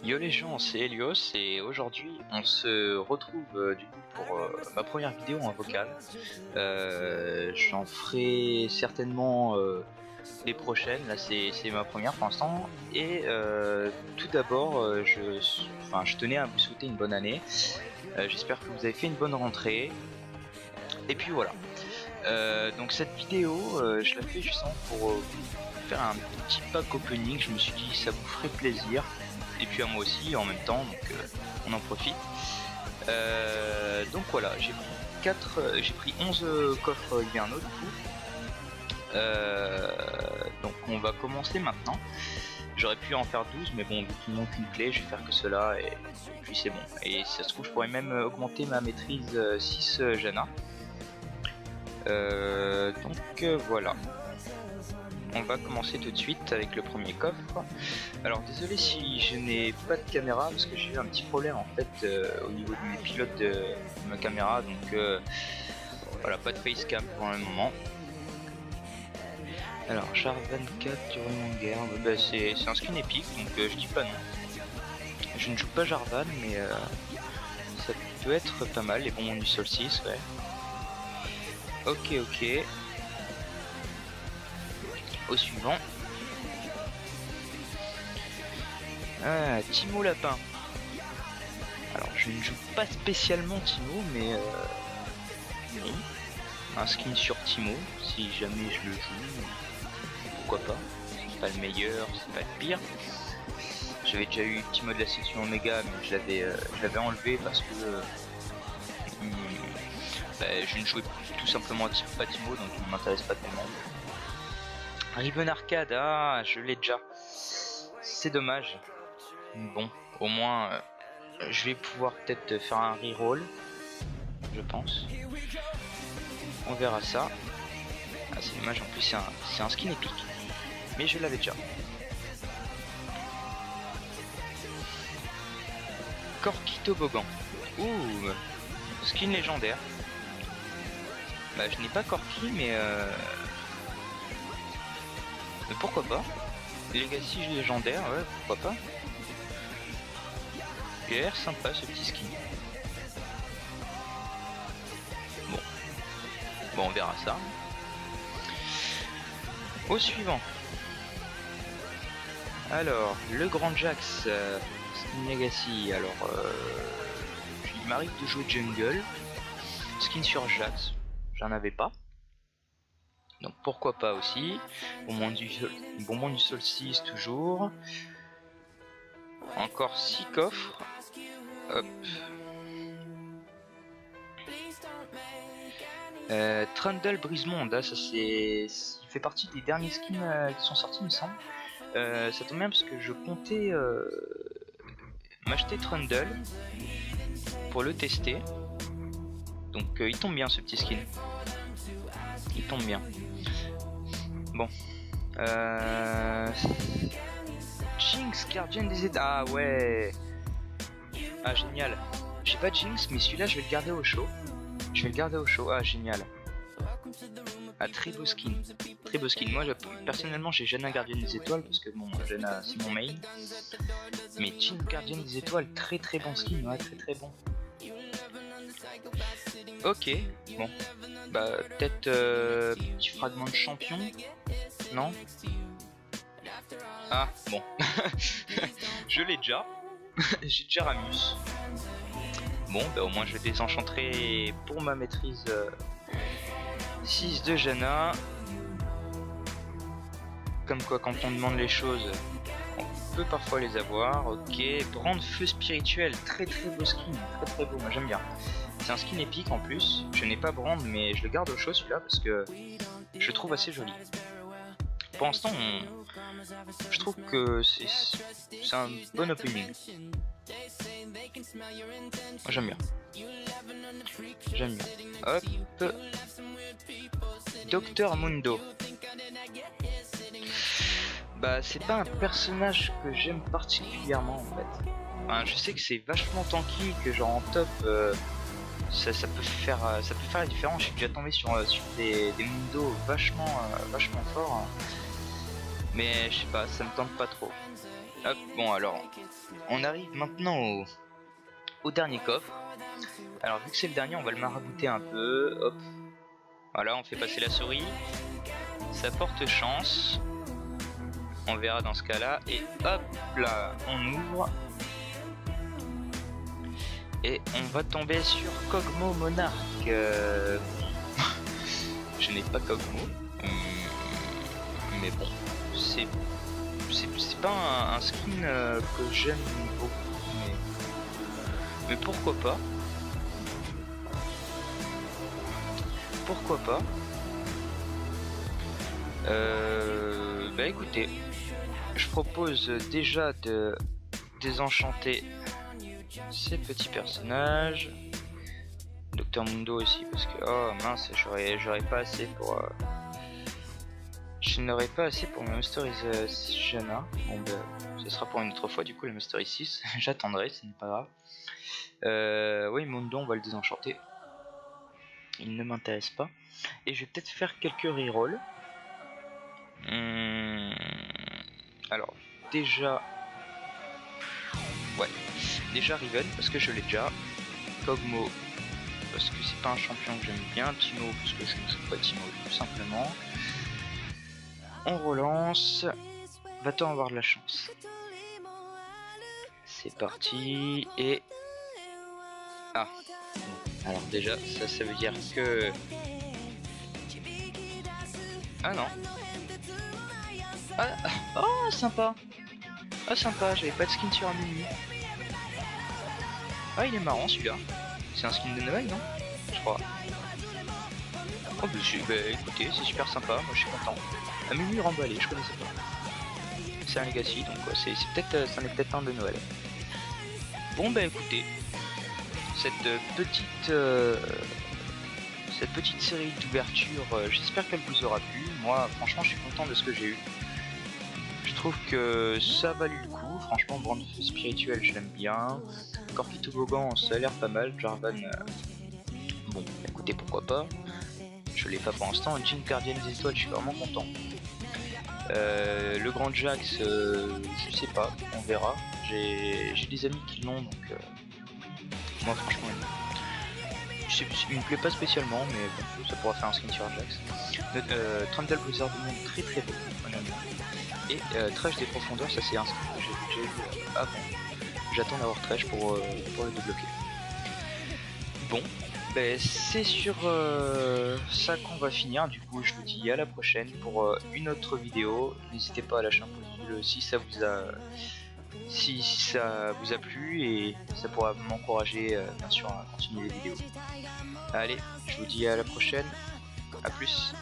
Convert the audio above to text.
Yo les gens, c'est Helios et aujourd'hui on se retrouve du coup pour ma première vidéo en vocal. J'en ferai certainement les prochaines, là c'est ma première pour l'instant. Et tout d'abord je tenais à vous souhaiter une bonne année. J'espère que vous avez fait une bonne rentrée. Et puis voilà. Donc cette vidéo je la fais justement pour faire un petit pack opening. Je me suis dit ça vous ferait plaisir. Et puis à moi aussi en même temps, donc on en profite. Donc voilà, j'ai pris 11 coffres hivernaux du coup. Donc on va commencer maintenant. J'aurais pu en faire 12, mais bon, vu qu'il manque une clé, je vais faire que cela et puis c'est bon. Et si ça se trouve, je pourrais même augmenter ma maîtrise 6 Jana. Donc voilà. On va commencer tout de suite avec le premier coffre. Alors désolé si je n'ai pas de caméra parce que j'ai eu un petit problème en fait au niveau de mes pilotes de ma caméra, donc voilà, pas de facecam pour le moment. Alors Jarvan 4 du Royaume de Guerre, bah, c'est un skin épique, donc je dis pas non. Je ne joue pas Jarvan mais ça peut être pas mal, les bonbons du solstice, ouais. Ok. Au suivant. Ah, Timo Lapin. Alors je ne joue pas spécialement Timo, mais oui. Un skin sur Timo, si jamais je le joue, pourquoi pas. C'est pas le meilleur, c'est pas le pire. J'avais déjà eu Timo de la section Omega, mais je l'avais enlevé parce que je ne jouais tout simplement pas Timo, donc il ne m'intéresse pas tellement. Riven Arcade, ah, je l'ai déjà. C'est dommage. Bon, au moins, je vais pouvoir peut-être faire un reroll, je pense. On verra ça. Ah, c'est dommage, en plus c'est un skin épique. Mais je l'avais déjà. Corki Toboggan. Ouh, skin légendaire. Bah, je n'ai pas Corki, mais pourquoi pas. Legacy légendaire, ouais, pourquoi pas. Il a l'air sympa ce petit skin. Bon, on verra ça. Au suivant. Alors, le Grand Jax skin Legacy. Alors, il m'arrive de jouer jungle. Skin sur Jax, j'en avais pas. Donc pourquoi pas aussi. Bonbon du solstice toujours. Encore 6 coffres. Hop. Trundle Brise-Monde, ça c'est... Il fait partie des derniers skins qui sont sortis, il me semble. Ça tombe bien parce que je comptais m'acheter Trundle pour le tester. Donc il tombe bien ce petit skin. Il tombe bien. Bon. Jinx, Guardian des États. Ah ouais. Ah génial. J'ai pas de Jinx, mais celui-là je vais le garder au chaud. Ah génial. Ah très beau skin. Moi personnellement j'ai Jana Gardien des Étoiles parce que bon Jana c'est mon main. Mais Jinx Gardien des Étoiles, très bon skin, ouais, très bon. Ok, bon. Bah peut-être petit fragment de champion. Non. Ah bon. Je l'ai déjà. J'ai déjà Ramus. Bon bah au moins je vais désenchanter pour ma maîtrise 6 de Jana. Comme quoi quand on demande les choses, on peut parfois les avoir. Ok, Brand Feu Spirituel, très beau skin, très beau, moi j'aime bien. C'est un skin épique en plus, je n'ai pas Brand mais je le garde au chaud celui-là parce que je le trouve assez joli. Pour l'instant, je trouve que c'est un bon opening. Moi j'aime bien. Hop. Docteur Mundo. Bah c'est pas un personnage que j'aime particulièrement en fait. Enfin, je sais que c'est vachement tanky, que genre en top ça peut faire la différence. Je suis déjà tombé sur des mundos vachement forts, hein. Mais je sais pas, ça me tente pas trop. Hop, bon alors, on arrive maintenant au dernier coffre. Alors vu que c'est le dernier, on va le marabouter un peu. Hop, voilà, on fait passer la souris. Ça porte chance. On verra dans ce cas-là. Et hop là, on ouvre. Et on va tomber sur Kog'Maw Monarch. Je n'ai pas Kog'Maw. Mais bon, c'est pas un skin que j'aime beaucoup. Mais pourquoi pas. Pourquoi pas. Bah écoutez, je propose déjà de désenchanter ces petits personnages. Dr Mundo aussi, parce que oh mince, j'aurais pas assez pour je n'aurais pas assez pour ma masterisation. Bon bah ce sera pour une autre fois du coup la mastery 6. J'attendrai, ce n'est pas grave. Oui, Mundo on va le désenchanter, il ne m'intéresse pas. Et je vais peut-être faire quelques rerolls. Alors déjà déjà Riven parce que je l'ai déjà. Kog'Maw parce que c'est pas un champion que j'aime bien. Timo parce que je ne sais pas Timo tout simplement. On relance. Va-t-on avoir de la chance? C'est parti. Et ah, alors déjà ça veut dire que ah non. Oh sympa. Ah sympa, j'avais pas de skin sur un mini. Ah il est marrant celui-là. C'est un skin de Noël non? Je crois. Oh bah écoutez, c'est super sympa, moi je suis content. Un mini remballé, je connaissais pas. C'est un legacy donc ouais, c'est peut-être c'en est peut-être un de Noël. Bon bah écoutez, cette petite série d'ouverture, j'espère qu'elle vous aura plu. Moi franchement je suis content de ce que j'ai eu. Je trouve que ça a valu le coup, franchement Brand spirituel je l'aime bien. Corki Toboggan ça a l'air pas mal, Jarvan bon écoutez pourquoi pas. Je l'ai pas pour l'instant, Jean Guardian des étoiles je suis vraiment content. Le Grand Jax je sais pas, on verra. J'ai des amis qui l'ont donc moi franchement il me plaît pas spécialement mais bon, ça pourra faire un skin sur Jax. Trundle Blizzard du monde très beau honnêtement. Et Trash des profondeurs, ça c'est un skin que j'ai déjà eu avant. J'attends d'avoir Trash pour le débloquer. Bon, ben, c'est sur ça qu'on va finir. Du coup, je vous dis à la prochaine pour une autre vidéo. N'hésitez pas à lâcher un pouce bleu si ça vous a plu et ça pourra m'encourager bien sûr à continuer les vidéos. Allez, je vous dis à la prochaine. À plus.